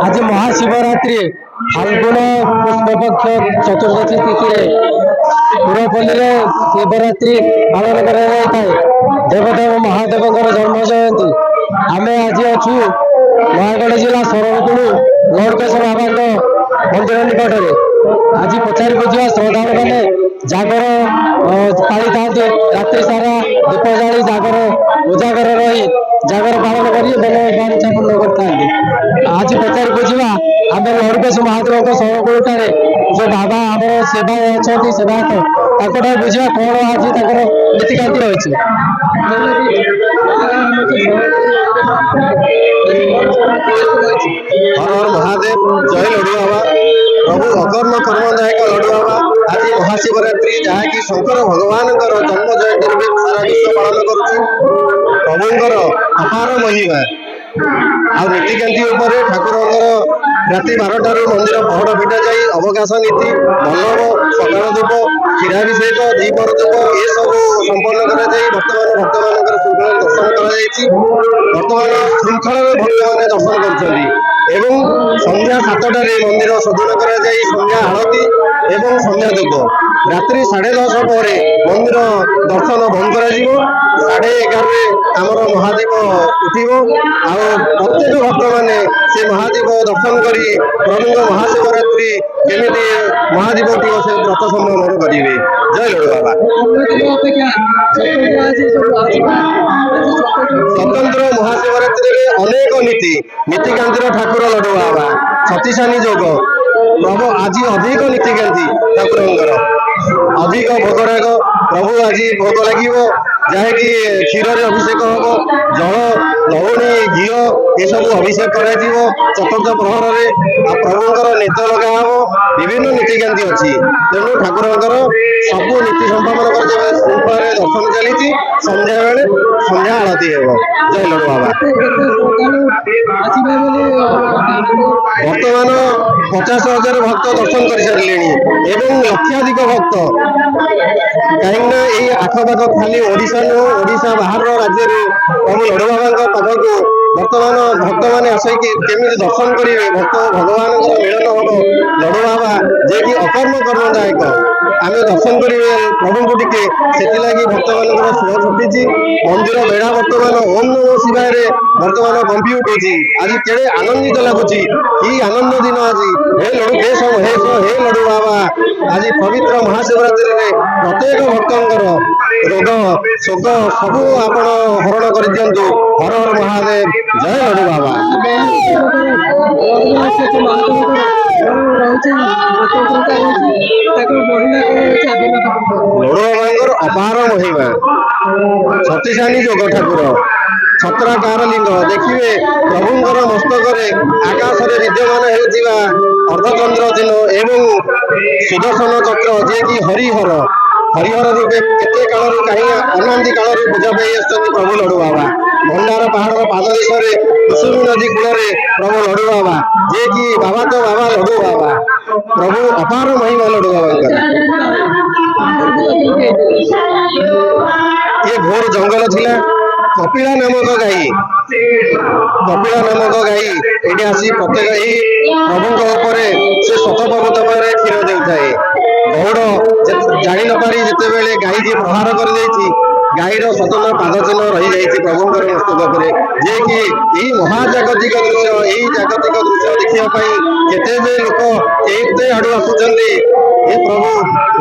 आज महाशिवरात्रि फाल्गुन पुष्पपक्ष चतुर्दशी तिथि पुरपल्ली शिवरात्रि पालन कर देवदेव महादेव जन्म जयंती आम आज अच्छु नयगढ़ जिला सरकुल लड़केश बाबा मंदिर निकट में आज पचारि बुझा श्रद्धालु मैंने जागर पाई था रात्रि सारा दीप जाली जागर उजागर रही जागर पालन कर पूर्ण करते आज पचारि बुझा आम लड़केश महादेव सरकुल जो बाबा आम सेवा अच्छा सेवायत बुझा कौन आज नीतिकांति रही हर हर महादेव जय लड़ू बाबा प्रभु अकर्म कर्मदायक लड़ू बाबा आज महाशिवरात्रि जहाँकि शंकर भगवान जन्म जयंती भी सारा विश्व पालन करुबर अपार महिमा नीतिकांति ठाकुर राति 12टार मंदिर पहड़ फिटा जा अवकाश नीति मल्लभ सकाल धूप क्षीराभिषेक द्विपर धूप ये सब संपन्न बर्तमान भक्त मान दर्शन बर्तमान श्रृंखला भक्त मैंने दर्शन कर संध्या 7टार मंदिर सजन कर संध्या आरती एवं संध्या धूप रात्रि 10:30 पर मंदिर दर्शन बंद कर 11:30 आमर महादेव उठिब आ प्रत्येक भक्त मैंने से महादेव दर्शन कर प्रभु महाशिवरात्रि केमिति महादेव से व्रत सम्मान करेंगे। जय लड़ू बाबा। स्वतंत्र महाशिवरात्रि अनेक नीति नीतिकांतिर ठाकुर लड़ू बाबा छत्तीसानी जोग प्रभु आज अधिक नीतिकांति ठाकुर अधिक भोगराग प्रभु आज भोग लगे जहाँकि क्षीर अभिषेक हम जल लवणी घी ये सब अभिषेक कर चतुर्थ प्रहर में प्रभुंर नेत्र लगा हम विभिन्न नीतिकांति अच्छी तेणु ठाकुर सब नीति संपादन कर श्रृंखला दर्शन चली संध्या बेले संध्या आरती हो। जय लड़ू बाबा। बर्तमान 50,000 भक्त दर्शन कर सारे एवं लक्षाधिक भक्त कहीं आखपाख खाली ओडिशा नुह ओडिशा बाहर राज्य प्रभु लड़ू बाबा पाखक बर्तमान भक्त मैंने आसिक केमी दर्शन करेंगे भक्त भगवान मिलन हम लड़ू बाबा जे कि अकर्म कर्मदायक आम दर्शन करेंगे प्रभु को टिके से भक्त मान सुख छुटी मंदिर बेढ़ा बर्तमान ओम नमो शिवाय बर्तमान कंपी उठी आज केड़े आनंदित लगुच कि आनंद दिन आज हे लड़ू हे लड़ू बाबा आज पवित्र महाशिवरात्रि में प्रत्येक भक्तर रोग शोक सबू आपण हरण कर दिंतु। हर हर महादेव जय लड़ू बाबा। लड़ू बाबा अपार महिमा छत्तीसानी जोग ठाकुर छत्राकार लिंग देखिए प्रभुंर मस्तक आकाश में विद्यमान होता अर्धचंद्र चिन्ह एवं सुदर्शन चक्र जे कि हरिहर हरिहर रूपे केते काल कहीं अनादि काल पूजा पाई प्रभु लड़ू बाबा भंडार पहाड़ पाददेश कुसुमी नदी कूल प्रभु लड़ू बाबा जे कि बाबा तो बाबा लड़ू बाबा प्रभु अपार महिमा लड़ू बाबा। ये घोर जंगल थिला कपिला नामक गाई ये आसी प्रत्येक प्रभु से शत पर्वत पर क्षीर देउथाए गौड़ जानी न पारी जिते बेले गाई की प्रहार कर गाईर स्वतंत्र पाद चिन्ह रही जाइए प्रभुं मस्तक जे कि यही महाजागतिक दृश्य यही जागतिक दृश्य देखापी केते लोक केते आड़ू आसुंच ये प्रभु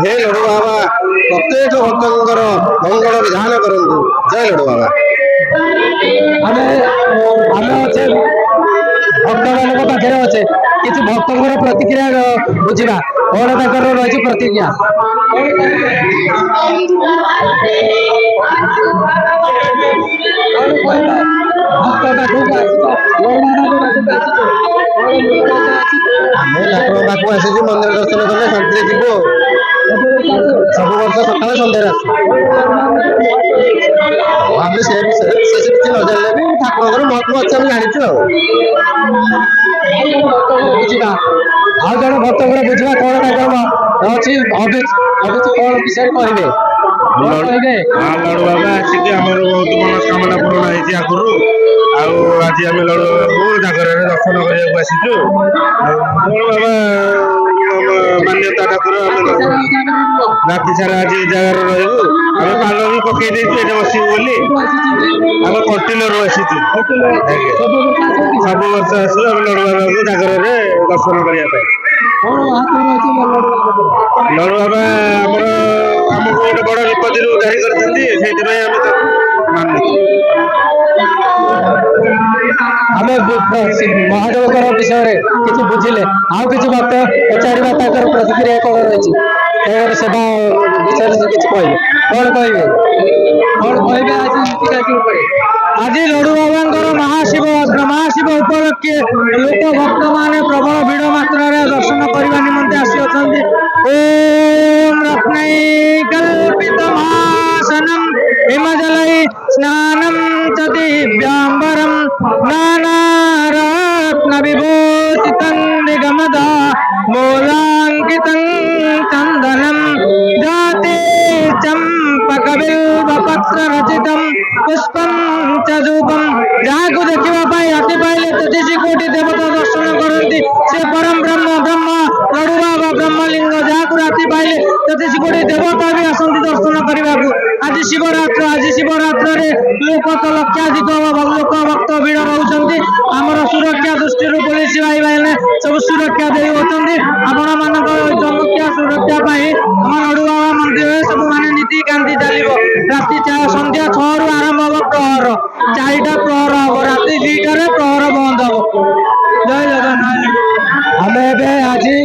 हे लड़ू बाबा प्रत्येक भक्तर मंगल विधान करूँ। जय लड़ू बाबा। भक्त मान पाखे अच्छे किसी भक्त प्रतिक्रिया बुझा कौन तक रही प्रतिज्ञा ठाकुर पाक आसी मंदिर दर्शन कले शांति जीव सब वर्ष सकाल सन्धार आम से किसी न जानले भी ठाकुर महत्व अच्छे आम जाचु बुझा आ जन भक्त बुझा कौन अच्छी कौन विषय कहे କହିବେ ଲଡୁ ବାବା ଆସିକି ଆମର ବହୁତ ମନସ୍କାମନା ପୂରଣ ହେଇଛି ଆଗରୁ। ଆଉ ଆଜି ଆମେ ଲଡୁ ବାବାଙ୍କୁ ଜାଗରରେ ଦର୍ଶନ କରିବାକୁ ଆସିଛୁ। ଲଡୁ ବାବା ମାନ୍ୟତା ଠାକୁର। ଆମେ ରାତି ସାରା ଆଜି ଏ ଜାଗାରେ ରହିବୁ। ଆମେ ପାଲ ବି ପକେଇ ଦେଇଛୁ ଏଠି ବସିବୁ ବୋଲି। ଆମେ କଣ୍ଟିନ୍ୟୁରୁ ଆସିଛୁ। ଆଜ୍ଞା ସବୁ ବର୍ଷ ଆସୁ ଆମେ ଲଡୁ ବାବାଙ୍କୁ ଜାଗରରେ ଦର୍ଶନ କରିବା ପାଇଁ। ଲଡୁ ବାବା ଆମର ଆମକୁ ଗୋଟେ ବଡ ବିପତ୍ତିରୁ ଉଦ୍ଧାର କରିଛନ୍ତି, ସେଇଥିପାଇଁ ଆମେ ତାକୁ ମାନୁଛୁ। ଆମେ ମହାଦେବଙ୍କର ବିଷୟରେ କିଛି ବୁଝିଲେ, ଆଉ କିଛି ଭକ୍ତ ପଚାରିବା ତାଙ୍କର ପ୍ରତିକ୍ରିୟା କଣ ରହିଛି, ତାଙ୍କର ସେବା ବିଷୟରେ ସେ କିଛି କହିବେ। କଣ କହିବେ ଆଜି ନୀତିକାନ୍ତି ଉପରେ? ଆଜି ଲଡୁ ବାବାଙ୍କର ମହାଶିବ ଉପଲକ୍ଷେ ଲୋକ ଭକ୍ତ ମାନେ ପ୍ରବଳ ଭିଡ ମାତ୍ରାରେ ଦର୍ଶନ କରିବା ନିମନ୍ତେ ଆସିଅଛନ୍ତି। ଓମ୍ ରତ୍ନୈକଲ୍ପିତମାସନଂ ହିମଜଲୈ ସ୍ନାनं ଚ ଦିବ୍ୟାମ୍ବରಂ नानारत्न विभूषितं निगमदा मूलाङ्कितं चन्दनं जाते चम्पकबिल्वपत्ररचितं पुष्पं च धूपं। ଯାହାକୁ ଦେଖିବା ପାଇଁ ରାତି ପାଇଲେ 33 କୋଟି ଦେବତା ଦର୍ଶନ କରନ୍ତି। ସେ ପରମ ବ୍ରହ୍ମ ଲଡୁ ବାବା ବ୍ରହ୍ମଲିଙ୍ଗ, ଯାହାକୁ ରାତି ପାଇଲେ 33 କୋଟି ଦେବତା ବି ଆସନ୍ତି ଦର୍ଶନ କରିବାକୁ। ଆଜି ଶିବରାତ୍ରରେ ଲୋକ ତ ଲକ୍ଷାଧିକ ଲୋକ ଭକ୍ତ ଭିଡ଼ ରହୁଛନ୍ତି। ଆମର ସୁରକ୍ଷା ଦୃଷ୍ଟିରୁ ପୋଲିସ ଭାଇ ମାନେ ସବୁ ସୁରକ୍ଷା ଦେଉଅଛନ୍ତି। ଆପଣ ମାନଙ୍କ ଚମତ୍କାର ସୁରକ୍ଷା ପାଇଁ ଆମ ଲଡୁ ବାବା ମନ୍ଦିରରେ ସବୁ ମାନେ ନୀତିକାନ୍ତି ଚାଲିବ। ରାତି ସନ୍ଧ୍ୟା 6ରୁ ଆରମ୍ଭ ହବ ପ୍ରହର, 4ଟା ପ୍ରହର ହବ, ରାତି 2ଟାରେ ପ୍ରହର ବନ୍ଦ ହବ। ଜୟ ଜଗନ୍ନାଥ। ଆମେ ଏବେ ଆଜି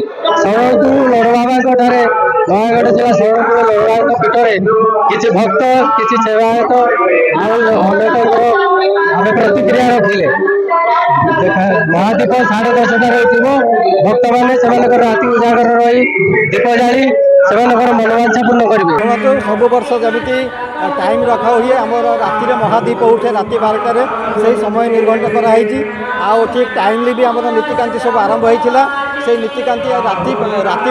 ଶରଣକୁଳ ଲଡୁ ବାବାଙ୍କ ଠାରେ ନୟାଗଡ଼ ଜିଲ୍ଲା ଶରଣକୁଳ ଲଡୁ ବାବାଙ୍କ ପୀଠରେ କିଛି ଭକ୍ତ, କିଛି ସେବାୟତ ଆଉ ଅନେକଙ୍କର ଆମେ ପ୍ରତିକ୍ରିୟା ରଖିଲେ। ମହାଦୀପ 10:30ଟାରେ ଥିବ। ଭକ୍ତମାନେ ସେମାନଙ୍କର ରାତି ଉଜାଗର ରହି ଦୀପ ଜାଳି ସେମାନଙ୍କର ମନୋବାଞ୍ଛା ପୂର୍ଣ୍ଣ କରିବେ। ସବୁ ବର୍ଷ ଯେମିତି ଟାଇମ୍ ରଖା ହୁଏ, ଆମର ରାତିରେ ମହାଦୀପ ଉଠେ ରାତି 12ଟାରେ, ସେହି ସମୟ ନିର୍ଘଣ୍ଟ କରାହେଇଛି। ଆଉ ଠିକ୍ ଟାଇମ୍ଲି ବି ଆମର ନୀତିକାନ୍ତି ସବୁ ଆରମ୍ଭ ହେଇଥିଲା। ସେଇ ନୀତିକାନ୍ତି ରାତି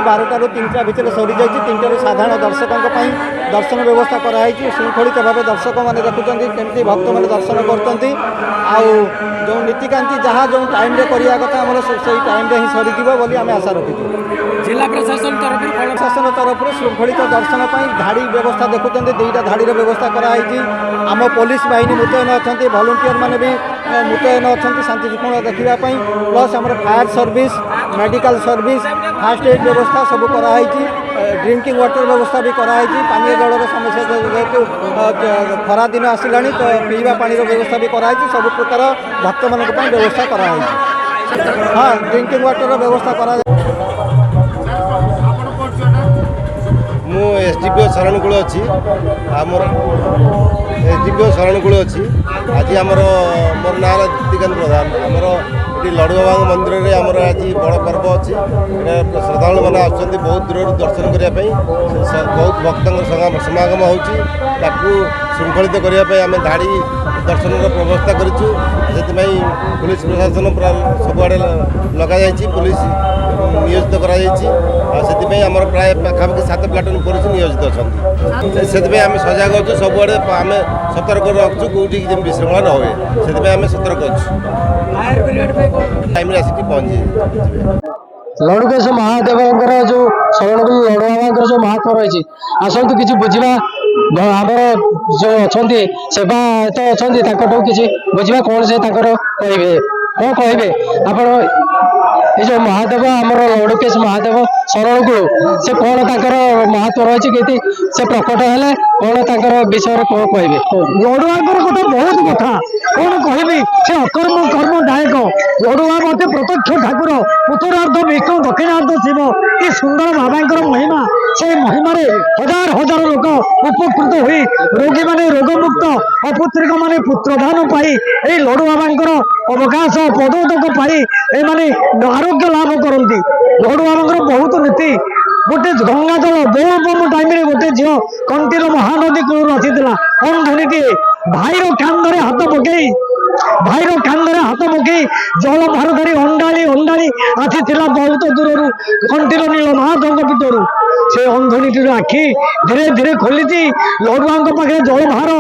12ଟାରୁ 3ଟା ଭିତରେ ସରିଯାଇଛି। 3ଟାରୁ ସାଧାରଣ ଦର୍ଶକଙ୍କ ପାଇଁ ଦର୍ଶନ ବ୍ୟବସ୍ଥା କରାହେଇଛି। ଶୃଙ୍ଖଳିତ ଭାବେ ଦର୍ଶକମାନେ ଦେଖୁଛନ୍ତି କେମିତି ଭକ୍ତମାନେ ଦର୍ଶନ କରୁଛନ୍ତି। ଆଉ ଯେଉଁ ନୀତିକାନ୍ତି ଯାହା ଯେଉଁ ଟାଇମ୍ରେ କରିବା କଥା ଆମର ସେଇ ଟାଇମ୍ରେ ହିଁ ସରିଯିବ ବୋଲି ଆମେ ଆଶା ରଖିଛୁ। ଜିଲ୍ଲା ପ୍ରଶାସନ ତରଫରୁ ଶୃଙ୍ଖଳିତ ଦର୍ଶନ ପାଇଁ ଧାଡ଼ି ବ୍ୟବସ୍ଥା ଦେଖୁଛନ୍ତି, 2ଟା ଧାଡ଼ିର ବ୍ୟବସ୍ଥା କରାହେଇଛି। ଆମ ପୋଲିସ ବାହିନୀ ମୁତୟନ ଅଛନ୍ତି, ଭଲଣ୍ଟିୟର ମାନେ ବି ମୁତୟନ ଅଛନ୍ତି ଶାନ୍ତି ଶୃଙ୍ଖଳା ଦେଖିବା ପାଇଁ। ପ୍ଲସ୍ ଆମର fire service, medical service, first aid ବ୍ୟବସ୍ଥା ସବୁ କରାହେଇଛି। ଡ୍ରିଙ୍କିଂ ୱାଟର ବ୍ୟବସ୍ଥା ବି କରାହେଇଛି। ପାନୀୟ ଜଳର ସମସ୍ୟା ଯେହେତୁ ଖରାଦିନ ଆସିଲାଣି, ତ ପିଇବା ପାଣିର ବ୍ୟବସ୍ଥା ବି କରାହେଇଛି। ସବୁ ପ୍ରକାର ଭକ୍ତମାନଙ୍କ ପାଇଁ ବ୍ୟବସ୍ଥା କରାହେଇଛି। ହଁ, ଡ୍ରିଙ୍କିଂ ୱାଟରର ବ୍ୟବସ୍ଥା କରାଯାଇଛି। ମୁଁ SDPO ଶରଣକୁଳ ଅଛି। ଆମର SDPO ଶରଣକୁଳ ଅଛି। ଆଜି ଆମର ମୋର ନାଁ ହେଲା ନୀତିକାନ୍ତି ପ୍ରଧାନ। ଆମର ଏଠି ଲଡୁ ବାବାଙ୍କ ମନ୍ଦିରରେ ଆମର ଆଜି ବଡ଼ ପର୍ବ ଅଛି। ଏଇଟା ଶ୍ରଦ୍ଧାଳୁମାନେ ଆସୁଛନ୍ତି ବହୁତ ଦୂରରୁ ଦର୍ଶନ କରିବା ପାଇଁ। ବହୁତ ଭକ୍ତଙ୍କ ସମାଗମ ହେଉଛି। ତାକୁ ଶୃଙ୍ଖଳିତ କରିବା ପାଇଁ ଆମେ ଧାଡ଼ି ଦର୍ଶନର ବ୍ୟବସ୍ଥା କରିଛୁ। ସେଥିପାଇଁ ପୁଲିସ ପ୍ରଶାସନ ପୁରା ସବୁଆଡ଼େ ଲଗାଯାଇଛି, ପୁଲିସ ନିୟୋଜିତ କରାଯାଇଛି। ଆଉ ସେଥିପାଇଁ ଆମର ପ୍ରାୟ ପାଖାପାଖି 7 ପ୍ଲାଟୁନ୍ ପୁଲିସ ନିୟୋଜିତ ଅଛନ୍ତି। ସେଥିପାଇଁ ଆମେ ସଜାଗ ଅଛୁ, ସବୁଆଡ଼େ ଆମେ ସତର୍କ ରଖୁଛୁ, କେଉଁଠିକି ଯେମିତି ବିଶୃଙ୍ଖଳା ନ ହୁଏ ସେଥିପାଇଁ ଆମେ ସତର୍କ ଅଛୁ। ଟାଇମ୍ରେ ଆସିକି ପହଞ୍ଚିଯିବେ। ଲଡୁକେଶ ମହାଦେବଙ୍କର ଯୋଉ ଶରଣକୁଳ ଲଡୁ ବାବାଙ୍କର ଯୋଉ ମହାତ୍ମ ରହିଛି, ଆସନ୍ତୁ କିଛି ବୁଝିବା। ଆମର ଯୋଉ ଅଛନ୍ତି ସେବାୟତ ଅଛନ୍ତି, ତାଙ୍କଠୁ କିଛି ବୁଝିବା କଣ ସେ ତାଙ୍କର କହିବେ। କଣ କହିବେ ଆପଣ? ଏ ଯୋଉ ମହାଦେବ ଆମର ଲଡୁକେଶ ମହାଦେବ ଶରଣକୁଳ, ସେ କଣ ତାଙ୍କର ମହାତ୍ମ ରହିଛି, କେମିତି ସେ ପ୍ରକଟ ହେଲେ, କଣ ତାଙ୍କର ବିଷୟରେ କଣ କହିବେ? ଲଡୁଆଙ୍କର କଥା ବହୁତ କଥା କଣ କହିବି। ସେ ଅକର୍ମ କର୍ମ ଦାୟକ। ଲଡୁଆ ମତେ ପ୍ରତ୍ୟକ୍ଷ ଠାକୁର, ଉତ୍ତରାର୍ଦ୍ଧ ବିଷ୍ଣୁ, ଦକ୍ଷିଣାର୍ଦ୍ଧ ଶିବ। କି ସୁନ୍ଦର ବାବାଙ୍କର ମହିମା। ସେଇ ମହିମାରେ ହଜାର ହଜାର ଲୋକ ଉପକୃତ ହୋଇ ରୋଗୀମାନେ ରୋଗମୁକ୍ତ, ଅପୁତ୍ରିକ ମାନେ ପୁତ୍ରଦାନ ପାଇ, ଏଇ ଲଡୁ ବାବାଙ୍କର ଅବକାଶ ପଦୋଦକ ପାଇ ଏମାନେ ଆରୋଗ୍ୟ ଲାଭ କରନ୍ତି। ଲଡୁ ବାବାଙ୍କର ବହୁତ ନୀତି। ଗୋଟେ ଗଙ୍ଗା ଜଳ ବୋଲବମ ଟାଇମରେ ଗୋଟେ ଝିଅ କଣ୍ଟିର ମହାନଦୀ କୂଳରୁ ଆସିଥିଲା। କଣ ଧରିଟିଏ ଭାଇର କାନ୍ଧରେ ହାତ ପକେଇ ଜଳ ଭାର ଧରି ଅଣ୍ଡାଳି ଆସିଥିଲା ବହୁତ ଦୂରରୁ କଣ୍ଟିର ନୀଳ ମହାଦେବଙ୍କ ପୀଠରୁ। ସେ ଅନ୍ଧୁଣୀଟିର ଆଖି ଧୀରେ ଧୀରେ ଖୋଲିଛି। ଲଡୁଆଙ୍କ ପାଖରେ ଜଳ ଭାର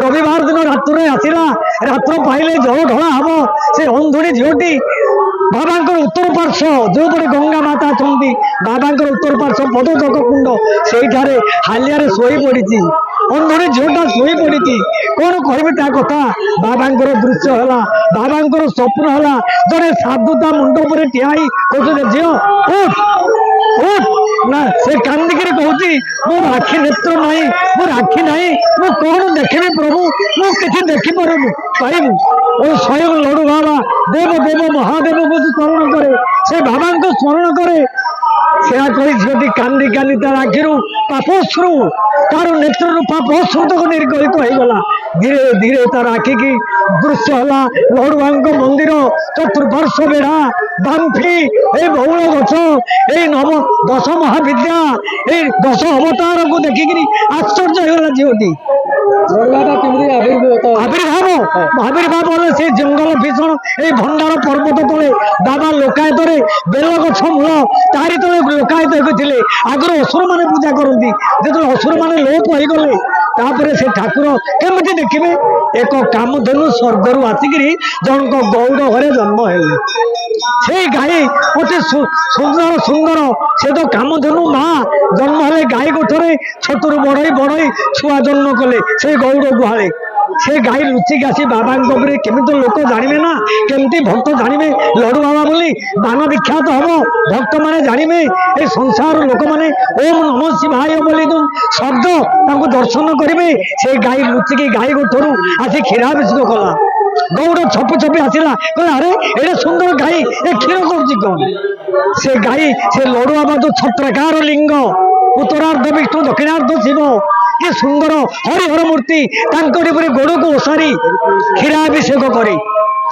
ରବିବାର ଦିନ ରାତ୍ରରେ ଆସିଲା। ରାତ୍ର ପାଇଲେ ଜଳ ଢଳା ହବ। ସେ ଅନ୍ଧୁଣୀ ଝିଅଟି ବାବାଙ୍କର ଉତ୍ତର ପାର୍ଶ୍ୱ ଯୋଉପଟେ ଗଙ୍ଗା ମାତା ଅଛନ୍ତି, ବାବାଙ୍କର ଉତ୍ତର ପାର୍ଶ୍ୱ ପଦଚକ କୁଣ୍ଡ, ସେଇଠାରେ ହାଲିଆରେ ଶୋଇ ପଡିଛି। ଅନ୍ଧୁଣୀ ଝିଅଟା ଶୋଇ ପଡିଛି। କଣ କହିବି ତା କଥା? ବାବାଙ୍କର ଦୃଶ୍ୟ ହେଲା, ବାବାଙ୍କର ସ୍ୱପ୍ନ ହେଲା। ଜଣେ ସାଧୁ ତା ମୁଣ୍ଡ ଉପରେ ଠିଆ ହେଇ କହୁଛନ୍ତି, ଝିଅ ଉଠ ଉଠ। ନା, ସେ କାନ୍ଦିକିରି କହୁଛି, ମୋର ଆଖି ନେତ୍ର ନାହିଁ, ମୋର ଆଖି ନାହିଁ, ମୁଁ କଣ ଦେଖିବି ପ୍ରଭୁ, ମୁଁ କିଛି ଦେଖିପାରିବୁ ପାରିବୁ। ଓ ସ୍ୱୟଂ ଲଡୁ ବାବା ଦେବ ଦେବ ମହାଦେବଙ୍କୁ ସ୍ମରଣ କରେ, ସେ ବାବାଙ୍କୁ ସ୍ମରଣ କରେ। ସେୟା କହି ଝିଅଟି କାନ୍ଦି କାନ୍ଦି ତାର ଆଖିରୁ ପାପଶ୍ରୁ, ତାର ନେତ୍ରରୁ ପାପଶ୍ରୁତକ ନିର୍ଗଳିତ ହେଇଗଲା। ଧୀରେ ଧୀରେ ତାର ଆଖିକି ଦୃଶ୍ୟ ହେଲା ଲଡୁଆଙ୍କ ମନ୍ଦିର, ଚତୁଃପାର୍ଶ୍ୱ ବେଢା, ବାମ୍ଫି, ଏଇ ବଉଳ ଗଛ, ଏଇ 10 ମହାବିଦ୍ୟା, ଏଇ 10 ଅବତାରକୁ ଦେଖିକିରି ଆଶ୍ଚର୍ଯ୍ୟ ହେଇଗଲା ଝିଅଟି। ଆବିର୍ଭାବ ହେଲେ ସେ ଜଙ୍ଗଲ ଭୀଷଣ ଏଇ ଭଣ୍ଡାର ପର୍ବତ ତଳେ ବାବା ଲୋକାୟତରେ ବେଲ ଗଛ ମୂଳ ତାରି ତଳେ ଲୋକାୟତ ହେଇଥିଲେ। ଆଗରୁ ଅସୁର ମାନେ ପୂଜା କରନ୍ତି, ଯେତେବେଳେ ଅସୁର ମାନେ ଲୋପ ହେଇଗଲେ ତାପରେ ସେ ଠାକୁର କେମିତି ଦେଖିବେ? ଏକ କାମଧେନୁ ସ୍ୱର୍ଗରୁ ଆସିକିରି ଜଣଙ୍କ ଗୌଡ଼ ଘରେ ଜନ୍ମ ହେଲେ। ସେଇ ଗାଈ ଅତି ସୁନ୍ଦର ସୁନ୍ଦର, ସେ ତ କାମଧେନୁ ମା ଜନ୍ମ ହେଲେ ଗାଈ ଗୋଠରେ, ଛୋଟରୁ ବଢେଇ ଛୁଆ ଜନ୍ମ କଲେ ସେଇ ଗୌଡ଼ ଗୁହାଳେ। ସେ ଗାଈ ଲୁଚିକି ଆସି ବାବାଙ୍କ ଉପରେ, କେମିତି ଲୋକ ଜାଣିବେ ନା, କେମିତି ଭକ୍ତ ଜାଣିବେ ଲଡୁ ବାବା ବୋଲି, ବାନ ବିଖ୍ୟାତ ହବ, ଭକ୍ତ ମାନେ ଜାଣିବେ, ଏ ସଂସାର ଲୋକମାନେ ଓಂ ନମଃ ଶିବାୟ ବୋଲି ଯୋଉ ଶବ୍ଦ ତାଙ୍କୁ ଦର୍ଶନ କରିବେ। ସେ ଗାଈ ଲୁଚିକି ଗାଈ ଗୋଠରୁ ଆସି କ୍ଷୀରାଭିଷେକ କଲା। ଗୌଡ଼ ଛପି ଛପି ଆସିଲା, କହିଲା, ଆରେ ଏଡେ ସୁନ୍ଦର ଗାଈ, ଏ କ୍ଷୀର କରୁଛି କଣ? ସେ ଗାଈ ସେ ଲଡୁ ବାବା ଯୋଉ ଛତ୍ରକାର ଲିଙ୍ଗ, ଉତ୍ତରାର୍ଦ୍ଧ ବିଷ୍ଣୁ ଦକ୍ଷିଣାର୍ଦ୍ଧ ଶିବ, କି ସୁନ୍ଦର ହରିହର ମୂର୍ତ୍ତି, ତାଙ୍କରି ଉପରେ ଗୋଡକୁ ଓସାରି କ୍ଷୀରାଭିଷେକ କରେ।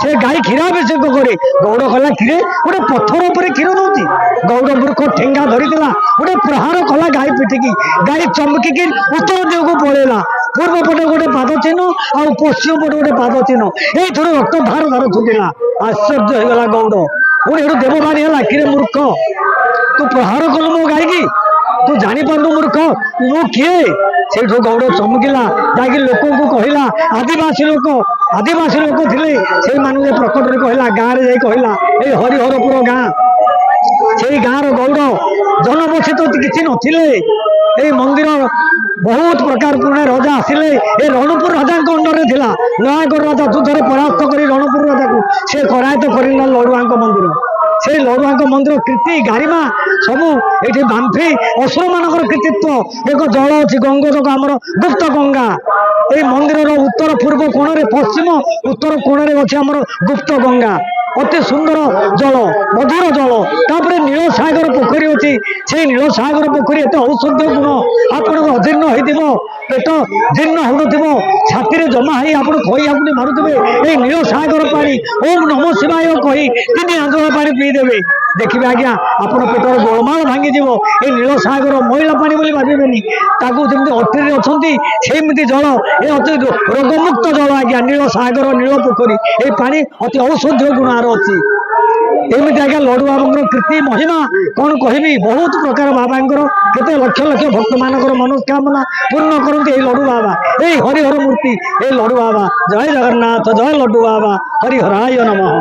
ସେ ଗାଈ କ୍ଷୀରାଭିଷେକ କରେ। ଗୌଡ଼ କଲା, କ୍ଷୀରେ ଗୋଟେ ପଥର ଉପରେ କ୍ଷୀର ଦଉଛି। ଗୌଡ଼ ମୂର୍ଖ ଠେଙ୍ଗା ଧରିଥିଲା, ଗୋଟେ ପ୍ରହାର କଲା ଗାଈ ପିଠିକି। ଗାଈ ଚମକିକି ଉତ୍ତର ଦିଗକୁ ପଳେଇଲା। ପୂର୍ବ ପଟେ ଗୋଟେ ପାଦ ଚିହ୍ନ ଆଉ ପଶ୍ଚିମ ପଟେ ଗୋଟେ ପାଦ ଚିହ୍ନ, ଏଇଥର ରକ୍ତ ଧାର ଧାର ଛୁଟିଲା। ଆଶ୍ଚର୍ଯ୍ୟ ହେଇଗଲା ଗୌଡ଼। ପୁଣି ଏଠୁ ଦେବବାଣୀ ହେଲା, କିରେ ମୂର୍ଖ, ତୁ ପ୍ରହାର କଲୁ ମୋ ଗାଈକି, ତୁ ଜାଣିପାରୁନୁ ମୂର୍ଖ ମୁଁ କିଏ? ସେଇଠୁ ଗୌଡ଼ ଚମକିଲା, ଯାଇକି ଲୋକଙ୍କୁ କହିଲା, ଆଦିବାସୀ ଲୋକ ଥିଲେ, ସେଇମାନଙ୍କୁ ପ୍ରକଟରେ କହିଲା, ଗାଁରେ ଯାଇ କହିଲା, ଏଇ ହରିହରପୁର ଗାଁ, ସେଇ ଗାଁର ଗୌଡ଼ ଜନବସିତ କିଛି ନଥିଲେ। ଏଇ ମନ୍ଦିର ବହୁତ ପ୍ରକାର ପୁରୁଣା ରଜା ଆସିଲେ। ଏ ରଣପୁର ରାଜାଙ୍କ ଅଣ୍ଡରରେ ଥିଲା। ନୟାଗଡ଼ ରାଜା ଯୁଦ୍ଧରେ ପରାସ୍ତ କରି ରଣପୁର ରାଜାକୁ ସେ କରାୟତ କରିଲା ଲଡୁଆଙ୍କ ମନ୍ଦିର। ସେଇ ଲଡୁଆଙ୍କ ମନ୍ଦିର କୀର୍ତ୍ତି ଗାରିମା ସବୁ ଏଠି ବାମ୍ଫି ଅସୁର ମାନଙ୍କର କୀର୍ତ୍ତିତ୍ୱ। ଏକ ଜଳ ଅଛି ଗଙ୍ଗୋଦକ, ଆମର ଗୁପ୍ତ ଗଙ୍ଗା। ଏଇ ମନ୍ଦିରର ଉତ୍ତର ପୂର୍ବ କୋଣରେ, ପଶ୍ଚିମ ଉତ୍ତର କୋଣରେ ଅଛି ଆମର ଗୁପ୍ତ ଗଙ୍ଗା। ଅତି ସୁନ୍ଦର ଜଳ, ମଧୁର ଜଳ। ତାପରେ ନୀଳସାଗର ପୋଖରୀ ଅଛି। ସେଇ ନୀଳସାଗର ପୋଖରୀ ଏତେ ଔଷଧୀୟ ଗୁଣ, ଆପଣଙ୍କ ଅଜୀର୍ଣ୍ଣ ହେଇଥିବ, ପେଟ ଜୀର୍ଣ୍ଣ ହଉନଥିବ, ଛାତିରେ ଜମା ହେଇ ଆପଣ ଖଇ ଆକୁଟି ମାରୁଥିବେ, ଏଇ ନୀଳସାଗର ପାଣି ଓಂ ନମଃ ଶିବାୟ କହି 3 ଆଞ୍ଜୁଳା ପାଣି ପିଇଦେବେ, ଦେଖିବେ ଆଜ୍ଞା ଆପଣ ପେଟର ଗୋଳମାଳ ଭାଙ୍ଗିଯିବ। ଏଇ ନୀଳସାଗର ମଇଳା ପାଣି ବୋଲି ଭାବିବେନି, ତାକୁ ଯେମିତି ଅଟ୍ରିରେ ଅଛନ୍ତି ସେମିତି ଜଳ, ଏ ଅତି ରୋଗମୁକ୍ତ ଜଳ ଆଜ୍ଞା। ନୀଳସାଗର, ନୀଳ ପୋଖରୀ, ଏଇ ପାଣି ଅତି ଔଷଧୀୟ ଗୁଣ ଅଛି। ଏମିତି ଆଜ୍ଞା ଲଡୁ ବାବାଙ୍କର କୀର୍ତ୍ତି ମହିମା କଣ କହିବି, ବହୁତ ପ୍ରକାର ବାବାଙ୍କର, କେତେ ଲକ୍ଷ ଲକ୍ଷ ଭକ୍ତ ମାନଙ୍କର ମନସ୍କାମନା ପୂର୍ଣ୍ଣ କରନ୍ତି ଏଇ ଲଡୁ ବାବା, ଏଇ ହରିହର ମୂର୍ତ୍ତି, ଏଇ ଲଡୁ ବାବା। ଜୟ ଜଗନ୍ନାଥ, ଜୟ ଲଡୁ ବାବା, ହରିହରାୟ ନମଃ।